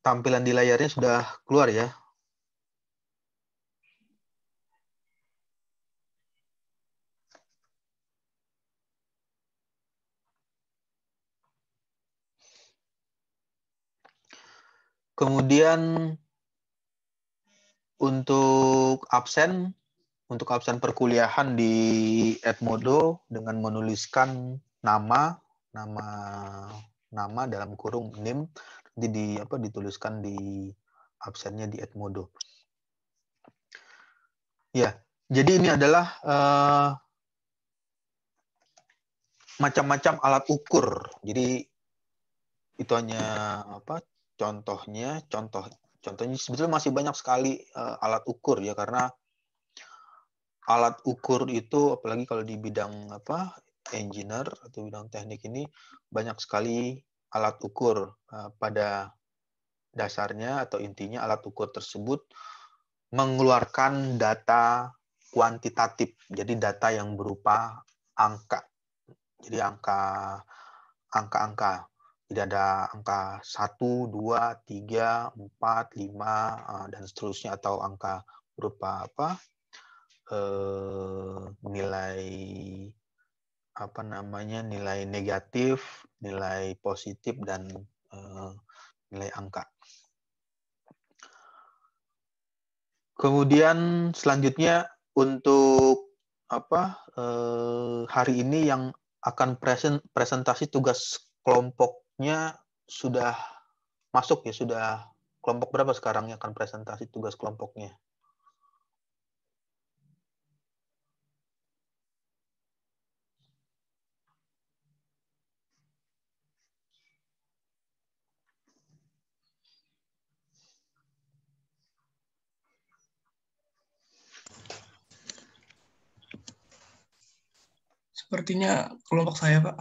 tampilan di layarnya sudah keluar ya. Kemudian untuk absen perkuliahan di Edmodo dengan menuliskan nama dalam kurung NIM, nanti dituliskan di absennya di Edmodo. Ya, jadi ini adalah macam-macam alat ukur. Jadi itu hanya contohnya sebetulnya masih banyak sekali alat ukur ya, karena alat ukur itu apalagi kalau di bidang engineer atau bidang teknik ini banyak sekali alat ukur. Pada dasarnya atau intinya alat ukur tersebut mengeluarkan data kuantitatif, jadi data yang berupa angka. Jadi angka-angka. Jadi ada angka 1, 2, 3, 4, 5 dan seterusnya, atau angka berupa nilai nilai negatif, nilai positif, dan nilai angka. Kemudian selanjutnya untuk hari ini yang akan presentasi tugas kelompoknya sudah masuk ya, sudah kelompok berapa sekarang yang akan presentasi tugas kelompoknya? Sepertinya kelompok saya, Pak.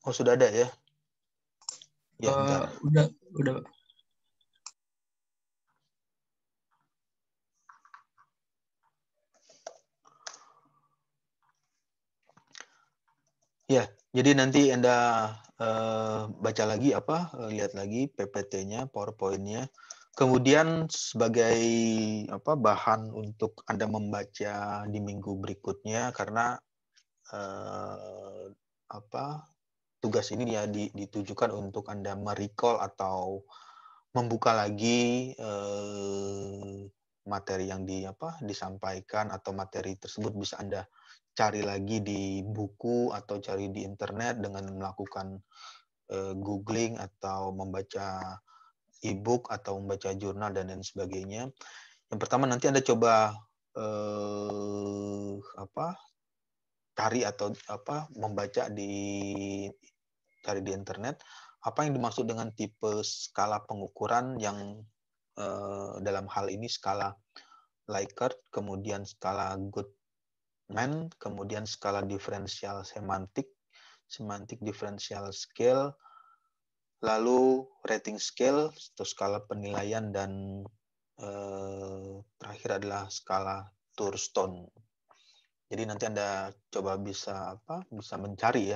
Oh, sudah ada ya? Ya, bentar. Udah, Pak. Ya, jadi nanti Anda baca lagi lihat lagi PPT-nya, PowerPoint-nya. Kemudian sebagai bahan untuk Anda membaca di minggu berikutnya, karena tugas ini ya ditujukan untuk Anda merecall atau membuka lagi materi yang disampaikan, atau materi tersebut bisa Anda cari lagi di buku atau cari di internet dengan melakukan googling atau membaca e-book atau membaca jurnal dan lain sebagainya. Yang pertama nanti Anda coba cari atau membaca cari di internet apa yang dimaksud dengan tipe skala pengukuran yang dalam hal ini skala Likert, kemudian skala Goodman, kemudian skala diferensial semantik differential scale, lalu rating scale atau skala penilaian, dan terakhir adalah skala Thurston. Jadi nanti Anda coba bisa mencari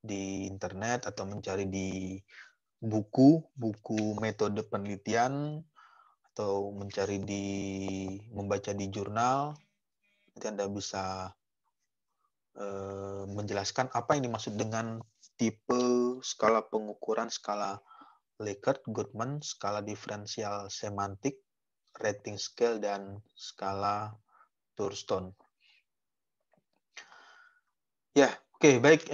di internet atau mencari di buku metode penelitian, atau membaca di jurnal. Nanti Anda bisa menjelaskan apa yang dimaksud dengan tipe skala pengukuran skala Likert, Goodman, skala diferensial semantik, rating scale, dan skala Thurston. Ya, oke, baik.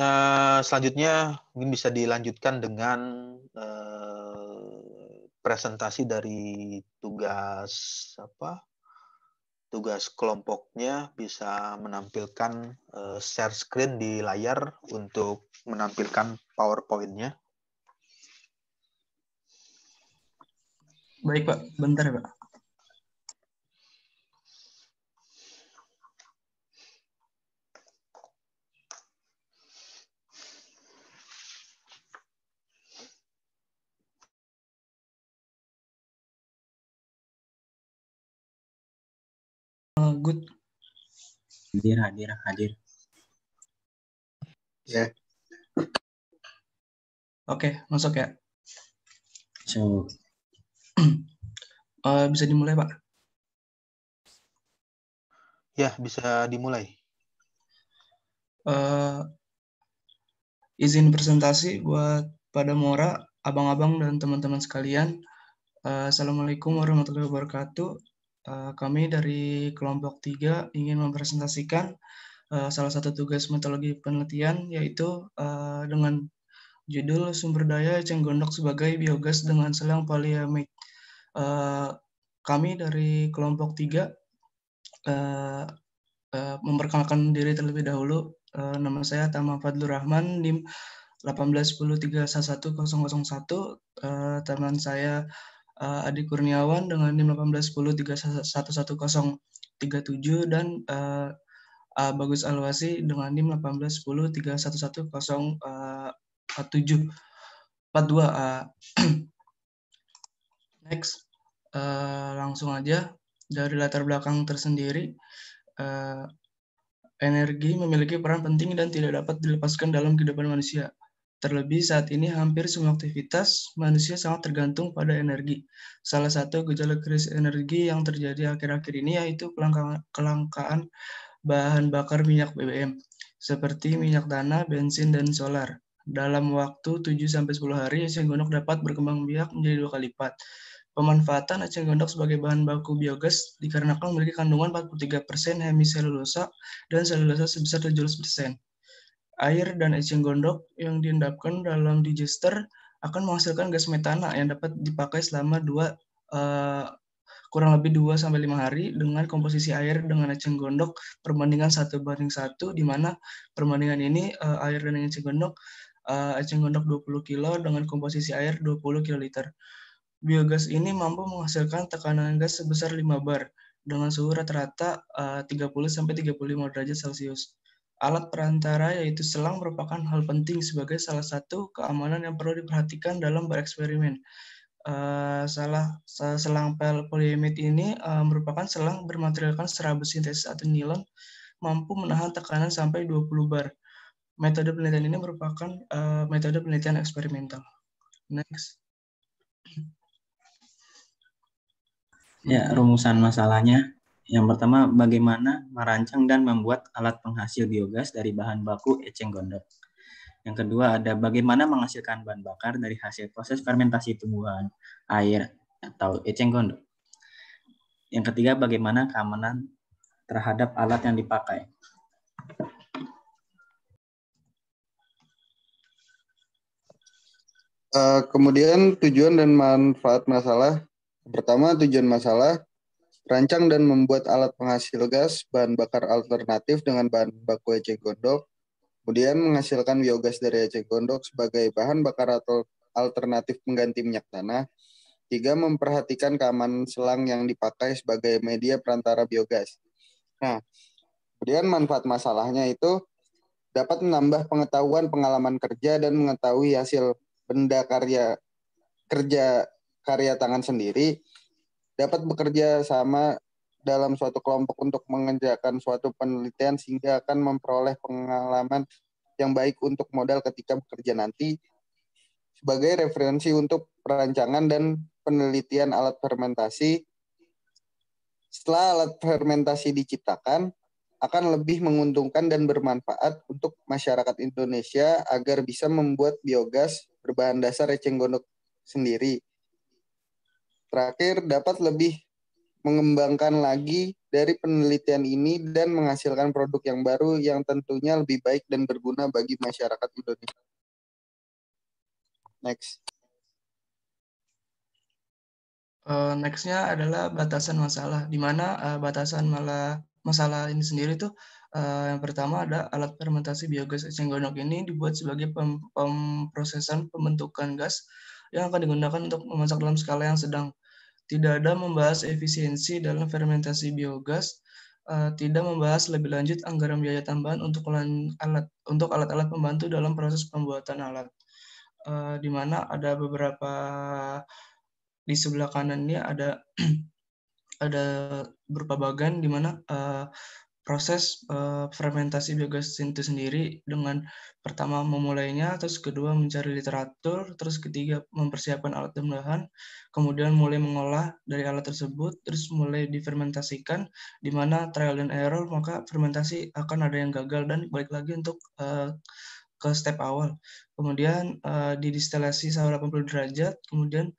Selanjutnya mungkin bisa dilanjutkan dengan presentasi dari tugas kelompoknya. Bisa menampilkan share screen di layar untuk menampilkan PowerPoint-nya. Baik, Pak. Bentar, Pak. Good. Hadir. Ya. Oke, masuk ya. So, Bisa dimulai, Pak. Ya, bisa dimulai. Izin presentasi buat pada Mora, abang-abang dan teman-teman sekalian. Assalamualaikum warahmatullahi wabarakatuh. Kami dari kelompok 3 ingin mempresentasikan salah satu tugas metodologi penelitian, yaitu dengan judul sumber daya eceng gondok sebagai biogas dengan selang polyamide. Kami dari kelompok 3 memperkenalkan diri terlebih dahulu. Nama saya Tama Fadlur Rahman, NIM 181031101. Teman saya Adi Kurniawan dengan NIM 181031137 dan Bagus Alwasi dengan NIM 181031147. Next, langsung aja dari latar belakang tersendiri. Energi memiliki peran penting dan tidak dapat dilepaskan dalam kehidupan manusia. Terlebih saat ini hampir semua aktivitas manusia sangat tergantung pada energi. Salah satu gejala krisis energi yang terjadi akhir-akhir ini yaitu kelangkaan bahan bakar minyak BBM, seperti minyak tanah, bensin, dan solar. Dalam waktu 7-10 hari, eceng gondok dapat berkembang biak menjadi 2 kali lipat. Pemanfaatan eceng gondok sebagai bahan baku biogas dikarenakan memiliki kandungan 43% hemiselulosa dan selulosa sebesar 17%. Air dan eceng gondok yang diendapkan dalam digester akan menghasilkan gas metana yang dapat dipakai selama kurang lebih 2-5 hari dengan komposisi air dengan eceng gondok perbandingan 1:1, di mana perbandingan ini air dan eceng gondok 20 kilo dengan komposisi air 20 kiloliter. Biogas ini mampu menghasilkan tekanan gas sebesar 5 bar dengan suhu rata-rata 30-35 derajat Celcius. Alat perantara yaitu selang merupakan hal penting sebagai salah satu keamanan yang perlu diperhatikan dalam bereksperimen. Selang polyamide ini merupakan selang bermaterialkan serabut sintesis atau nilon, mampu menahan tekanan sampai 20 bar. Metode penelitian ini merupakan metode penelitian eksperimental. Next. ya, rumusan masalahnya. Yang pertama, bagaimana merancang dan membuat alat penghasil biogas dari bahan baku eceng gondok. Yang kedua ada bagaimana menghasilkan bahan bakar dari hasil proses fermentasi tumbuhan, air, atau eceng gondok. Yang ketiga, bagaimana keamanan terhadap alat yang dipakai. Kemudian tujuan dan manfaat masalah. Pertama, tujuan masalah, rancang dan membuat alat penghasil gas bahan bakar alternatif dengan bahan baku eceng gondok. Kemudian menghasilkan biogas dari eceng gondok sebagai bahan bakar atau alternatif pengganti minyak tanah. 3, memperhatikan keamanan selang yang dipakai sebagai media perantara biogas. Nah, kemudian manfaat masalahnya itu dapat menambah pengetahuan pengalaman kerja dan mengetahui hasil benda karya tangan sendiri, dapat bekerja sama dalam suatu kelompok untuk mengerjakan suatu penelitian sehingga akan memperoleh pengalaman yang baik untuk modal ketika bekerja nanti sebagai referensi untuk perancangan dan penelitian alat fermentasi. Setelah alat fermentasi diciptakan, akan lebih menguntungkan dan bermanfaat untuk masyarakat Indonesia agar bisa membuat biogas berbahan dasar eceng gondok sendiri. Terakhir, dapat lebih mengembangkan lagi dari penelitian ini dan menghasilkan produk yang baru yang tentunya lebih baik dan berguna bagi masyarakat Indonesia. Next. Next-nya adalah batasan masalah, di mana batasan masalah ini sendiri tuh yang pertama ada alat fermentasi biogas eceng gondok ini dibuat sebagai pemrosesan pembentukan gas yang akan digunakan untuk memasak dalam skala yang sedang. Tidak ada membahas efisiensi dalam fermentasi biogas, tidak membahas lebih lanjut anggaran biaya tambahan untuk alat-alat pembantu dalam proses pembuatan alat. Di mana ada beberapa di sebelah kanannya ada berupa bagan di mana proses fermentasi biogas itu sendiri dengan pertama memulainya, terus kedua mencari literatur, terus ketiga mempersiapkan alat dan bahan, kemudian mulai mengolah dari alat tersebut, terus mulai difermentasikan, di mana trial and error, maka fermentasi akan ada yang gagal dan balik lagi untuk ke step awal. Kemudian didistilasi suhu 80 derajat, kemudian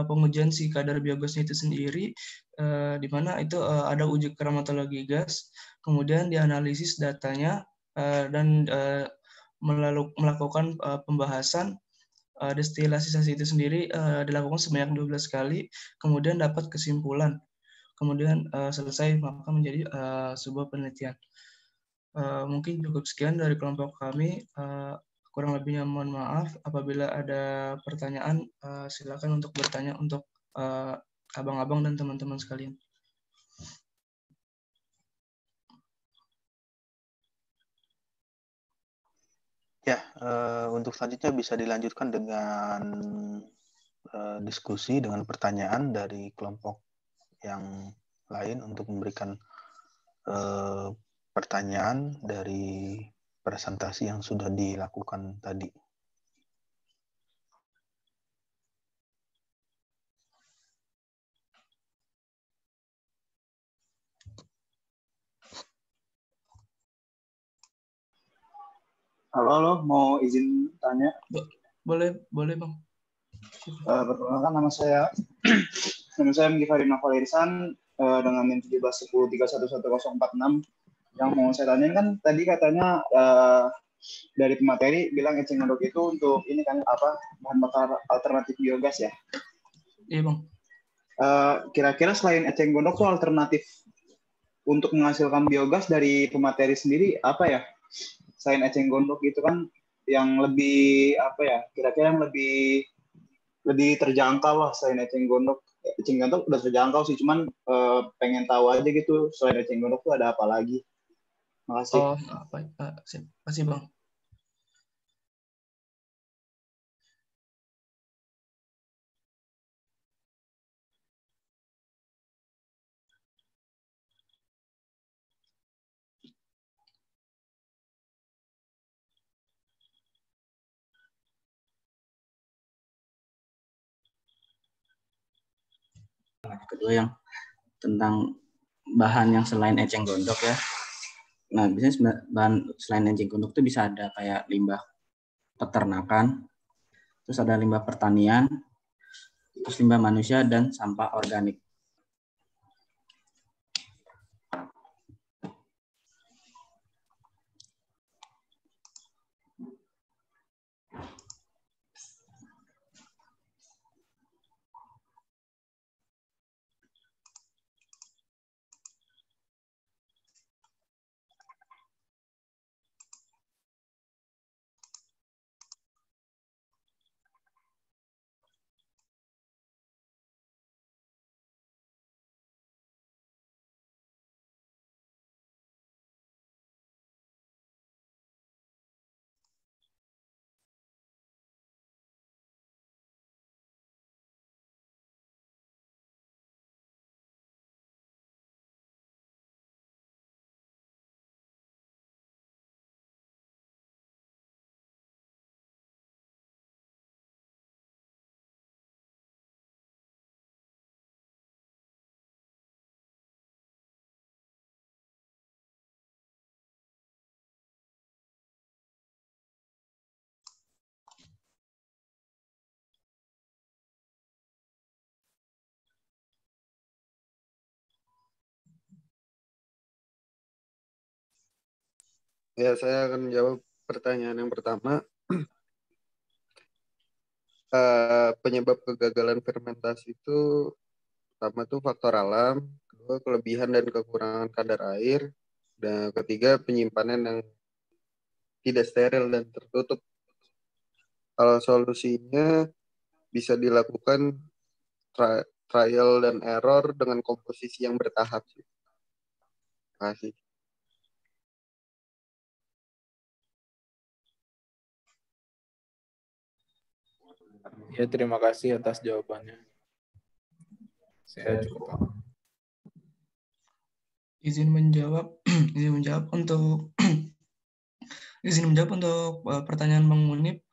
pengujian si kadar biogasnya itu sendiri, di mana itu ada uji kromatologi gas, kemudian dianalisis datanya dan melakukan pembahasan. Destilasasi itu sendiri dilakukan sebanyak 12 kali, kemudian dapat kesimpulan, kemudian selesai maka menjadi sebuah penelitian. Mungkin cukup sekian dari kelompok kami. Kurang lebihnya mohon maaf. Apabila ada pertanyaan, silakan untuk bertanya untuk abang-abang dan teman-teman sekalian. Ya, untuk selanjutnya bisa dilanjutkan dengan diskusi dengan pertanyaan dari kelompok yang lain untuk memberikan pertanyaan dari presentasi yang sudah dilakukan tadi. Halo, mau izin tanya? Boleh Bang. Perkenalkan nama saya Minggi Farinova Irsan dengan NIM 1710311046. Yang mau saya tanyain kan tadi katanya dari pemateri bilang eceng gondok itu untuk ini kan apa bahan bakar alternatif biogas ya? Iya Bang. Kira-kira selain eceng gondok tuh alternatif untuk menghasilkan biogas dari pemateri sendiri apa ya? Selain eceng gondok itu kan yang lebih apa ya? Kira-kira yang lebih terjangkau lah selain eceng gondok. Eceng gondok udah terjangkau sih, cuman pengen tahu aja gitu selain eceng gondok tuh ada apa lagi. Makasih. Oh, baik. Makasih Bang. Kedua yang tentang bahan yang selain eceng gondok ya. Nah, biasanya bahan selain eceng gondok itu bisa ada kayak limbah peternakan, terus ada limbah pertanian, terus limbah manusia dan sampah organik. Ya, saya akan menjawab pertanyaan yang pertama. Penyebab kegagalan fermentasi itu pertama tuh faktor alam, kedua kelebihan dan kekurangan kadar air, dan ketiga penyimpanan yang tidak steril dan tertutup. Kalau solusinya bisa dilakukan trial dan error dengan komposisi yang bertahap. Terima kasih. Ya, terima kasih atas jawabannya. Saya cukup paham. izin menjawab untuk pertanyaan Bang Munib.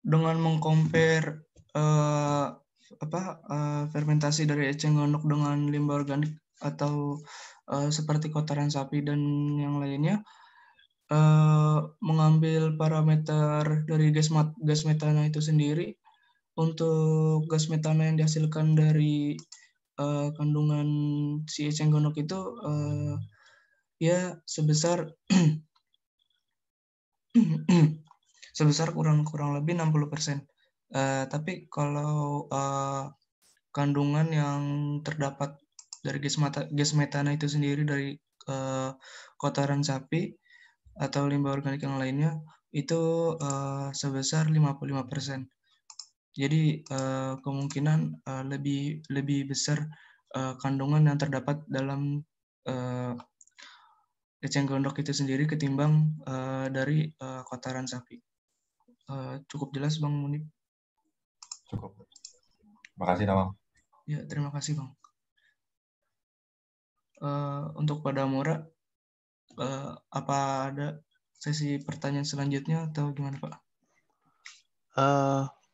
Dengan mengcompare fermentasi dari eceng gondok dengan limbah organik atau seperti kotoran sapi dan yang lainnya, mengambil parameter dari gas metana itu sendiri. Untuk gas metana yang dihasilkan dari kandungan si eceng gondok itu ya sebesar kurang lebih 60%. Tapi kalau kandungan yang terdapat dari gas metana itu sendiri dari kotoran sapi atau limbah organik yang lainnya itu sebesar 55%. Jadi kemungkinan lebih besar kandungan yang terdapat dalam eceng gondok itu sendiri ketimbang dari kotoran sapi. Cukup jelas Bang Munib? Cukup. Makasih Bang. Ya, terima kasih Bang. Untuk Pak Damora, apa ada sesi pertanyaan selanjutnya atau gimana Pak?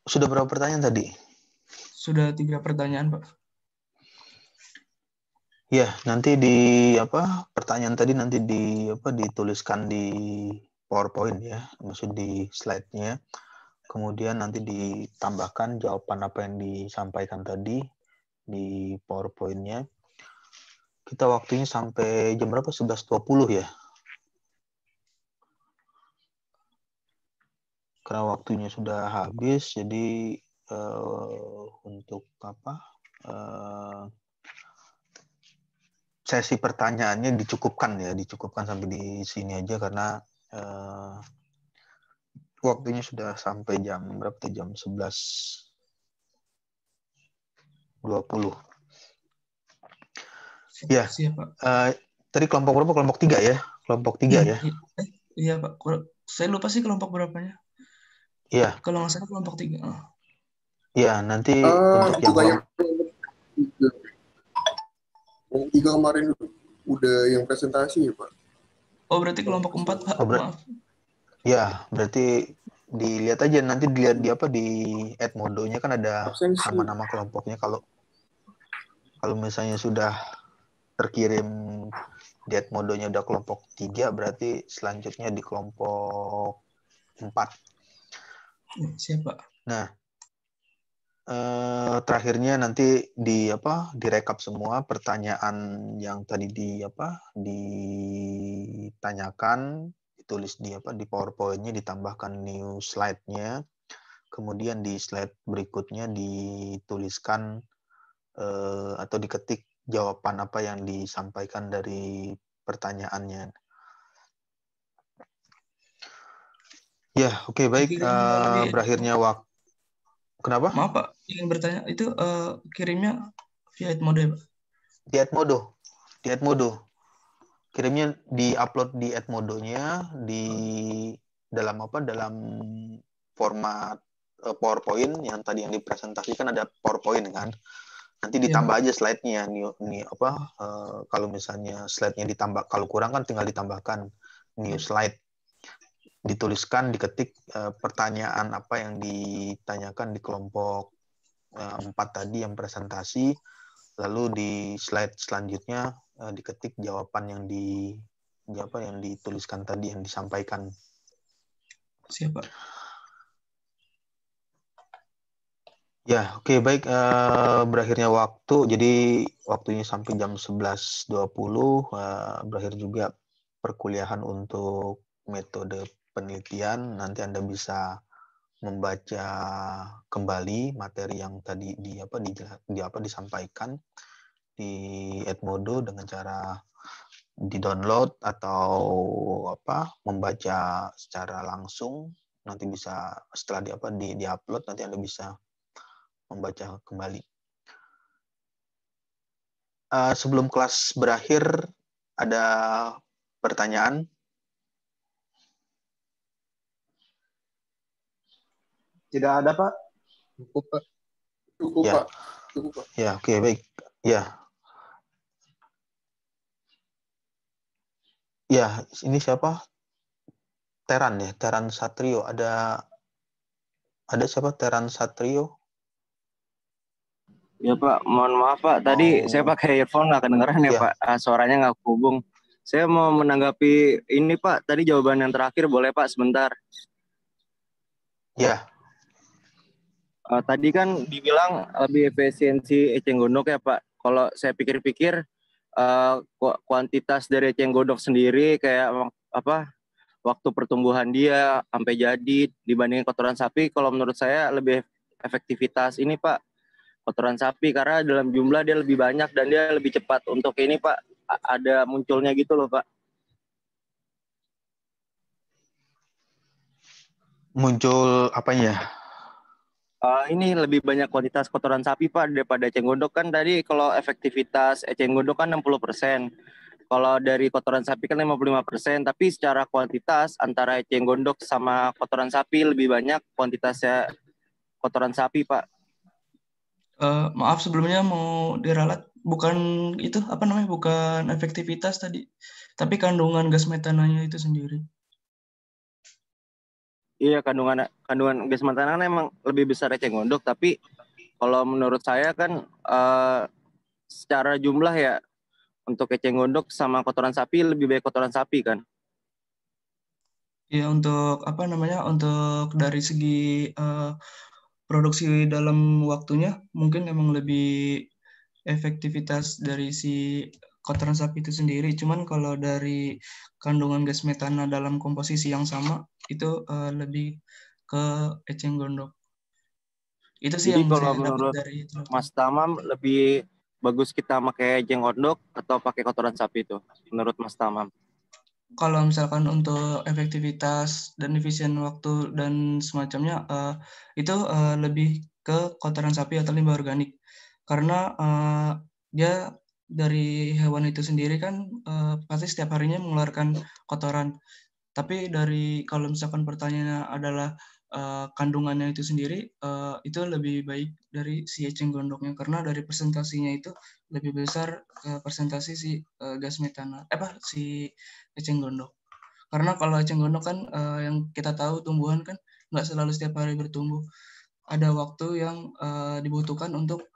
Sudah berapa pertanyaan tadi? Sudah 3 pertanyaan Pak. Ya, nanti pertanyaan tadi nanti dituliskan di PowerPoint ya, maksud di slide-nya. Kemudian nanti ditambahkan jawaban apa yang disampaikan tadi di PowerPoint-nya. Kita waktunya sampai jam berapa? 11.20 ya. Karena waktunya sudah habis, jadi untuk sesi pertanyaannya dicukupkan sampai di sini aja karena waktunya sudah sampai jam berapa? Jam 11.20. Ya. Tadi kelompok berapa? Kelompok 3 ya? Kelompok 3 ya? Iya Pak. Saya lupa sih kelompok berapanya. Iya. Kalau nggak salah kelompok 3. Iya, nanti untuk yang kelompok 3 kemarin udah yang presentasi ya Pak? Oh berarti kelompok 4 Pak, maaf. Ya, berarti dilihat aja nanti dilihat di Edmodo-nya kan ada nama-nama kelompoknya. Kalau misalnya sudah terkirim di Edmodo-nya udah kelompok 3, berarti selanjutnya di kelompok 4. Siapa? Nah, terakhirnya nanti direkap semua pertanyaan yang tadi ditanyakan, ditulis di PowerPoint-nya, ditambahkan new slide-nya, kemudian di slide berikutnya dituliskan atau diketik jawaban apa yang disampaikan dari pertanyaannya. Ya, oke, baik. Berakhirnya waktu. Kenapa? Maaf Pak, ingin bertanya, itu kirimnya via Edmodo ya Pak? Di Edmodo. Kirimnya di-upload di Edmodo-nya dalam format PowerPoint yang tadi yang dipresentasikan ada PowerPoint kan. Nanti ditambah aja slide-nya kalau misalnya slide-nya ditambah, kalau kurang kan tinggal ditambahkan new slide. Dituliskan, diketik pertanyaan apa yang ditanyakan di kelompok 4 tadi yang presentasi, lalu di slide selanjutnya diketik jawaban yang dituliskan tadi, yang disampaikan. Siapa? Ya, oke, baik. Berakhirnya waktu, jadi waktunya sampai jam 11.20, berakhir juga perkuliahan untuk metode penelitian. Nanti Anda bisa membaca kembali materi yang tadi disampaikan di Edmodo dengan cara di-download atau membaca secara langsung. Nanti bisa setelah di-upload nanti Anda bisa membaca kembali. Sebelum kelas berakhir, ada pertanyaan? Tidak ada, Pak. Cukup, Pak. Ya, oke, baik. Ya. Ya, ini siapa? Teran ya, Teran Satrio. Ada siapa? Teran Satrio. Ya Pak, mohon maaf Pak. Tadi saya Mau pakai earphone nggak kedengeran ya ya, Pak. Suaranya nggak hubung. Saya mau menanggapi ini Pak. Tadi jawaban yang terakhir boleh Pak sebentar. ya. Tadi kan dibilang lebih efisiensi eceng gondok ya Pak. Kalau saya pikir-pikir kuantitas dari eceng gondok sendiri kayak apa waktu pertumbuhan dia sampai jadi dibandingin kotoran sapi, kalau menurut saya lebih efektivitas ini Pak kotoran sapi karena dalam jumlah dia lebih banyak dan dia lebih cepat untuk ini Pak ada munculnya gitu loh Pak. Muncul apanya? Ini lebih banyak kuantitas kotoran sapi Pak daripada eceng gondok. Kan tadi kalau efektivitas eceng gondok kan 60%. Kalau dari kotoran sapi kan 55%, tapi secara kuantitas antara eceng gondok sama kotoran sapi lebih banyak kuantitasnya kotoran sapi Pak. Maaf sebelumnya mau diralat, bukan itu apa namanya, bukan efektivitas tadi, tapi kandungan gas metananya itu sendiri. Iya, kandungan gas metana kan emang lebih besar eceng gondok, tapi kalau menurut saya kan secara jumlah ya untuk eceng gondok sama kotoran sapi lebih baik kotoran sapi kan. Ya untuk apa namanya, untuk dari segi produksi dalam waktunya mungkin emang lebih efektivitas dari si kotoran sapi itu sendiri. Cuman kalau dari kandungan gas metana dalam komposisi yang sama itu lebih ke eceng gondok. Itu sih Jadi yang kalau saya dapat menurut dari itu. Mas Tamam lebih bagus kita pakai eceng gondok atau pakai kotoran sapi itu menurut Mas Tamam? Kalau misalkan untuk efektivitas dan efisien waktu dan semacamnya, itu lebih ke kotoran sapi atau limbah organik. Karena dia dari hewan itu sendiri kan pasti setiap harinya mengeluarkan kotoran. Tapi dari kalau misalkan pertanyaannya adalah kandungannya itu sendiri, itu lebih baik dari si eceng gondoknya karena dari presentasinya itu lebih besar presentasi si gas metana, si eceng gondok. Karena kalau eceng gondok kan yang kita tahu tumbuhan kan nggak selalu setiap hari bertumbuh. Ada waktu yang dibutuhkan untuk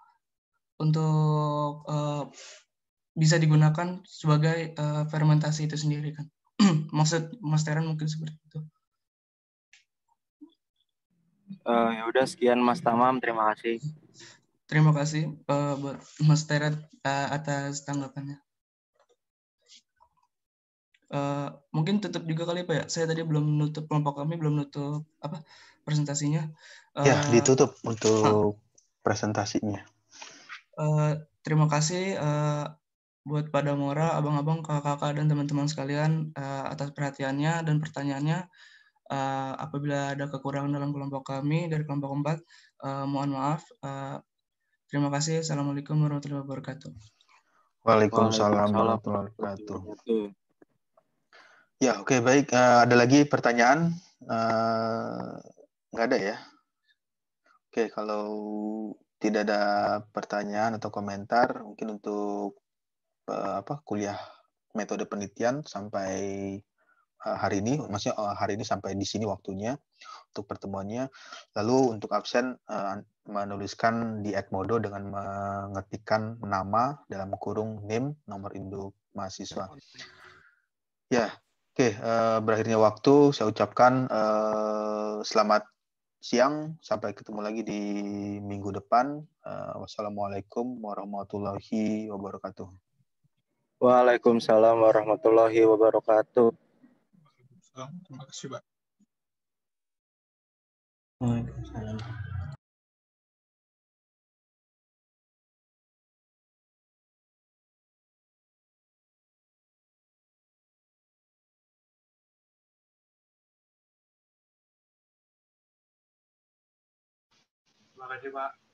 bisa digunakan sebagai fermentasi itu sendiri kan. Maksud Mas Teran mungkin seperti itu. Ya udah sekian Mas Tamam, terima kasih. Terima kasih buat Mas Teran atas tanggapannya. Mungkin tutup juga kali Pak ya. Saya tadi belum nutup, kelompok kami belum nutup presentasinya. Ya, ditutup untuk presentasinya. Terima kasih buat pada Mora, abang-abang, kakak-kakak, dan teman-teman sekalian atas perhatiannya dan pertanyaannya. Apabila ada kekurangan dalam kelompok kami dari kelompok 4, mohon maaf. Terima kasih. Assalamualaikum warahmatullahi wabarakatuh. Waalaikumsalam warahmatullahi wabarakatuh. Ya, oke, baik. Ada lagi pertanyaan? Nggak ada ya? Oke, kalau tidak ada pertanyaan atau komentar, mungkin untuk kuliah metode penelitian sampai hari ini, maksudnya hari ini sampai di sini waktunya untuk pertemuannya. Lalu untuk absen menuliskan di Edmodo dengan mengetikkan nama dalam kurung NIM, nomor induk mahasiswa. Ya, oke. Berakhirnya waktu, saya ucapkan selamat siang. Sampai ketemu lagi di minggu depan. Wassalamualaikum warahmatullahi wabarakatuh. Waalaikumsalam warahmatullahi wabarakatuh. Terima kasih, Pak. Waalaikumsalam. Terima kasih, Pak.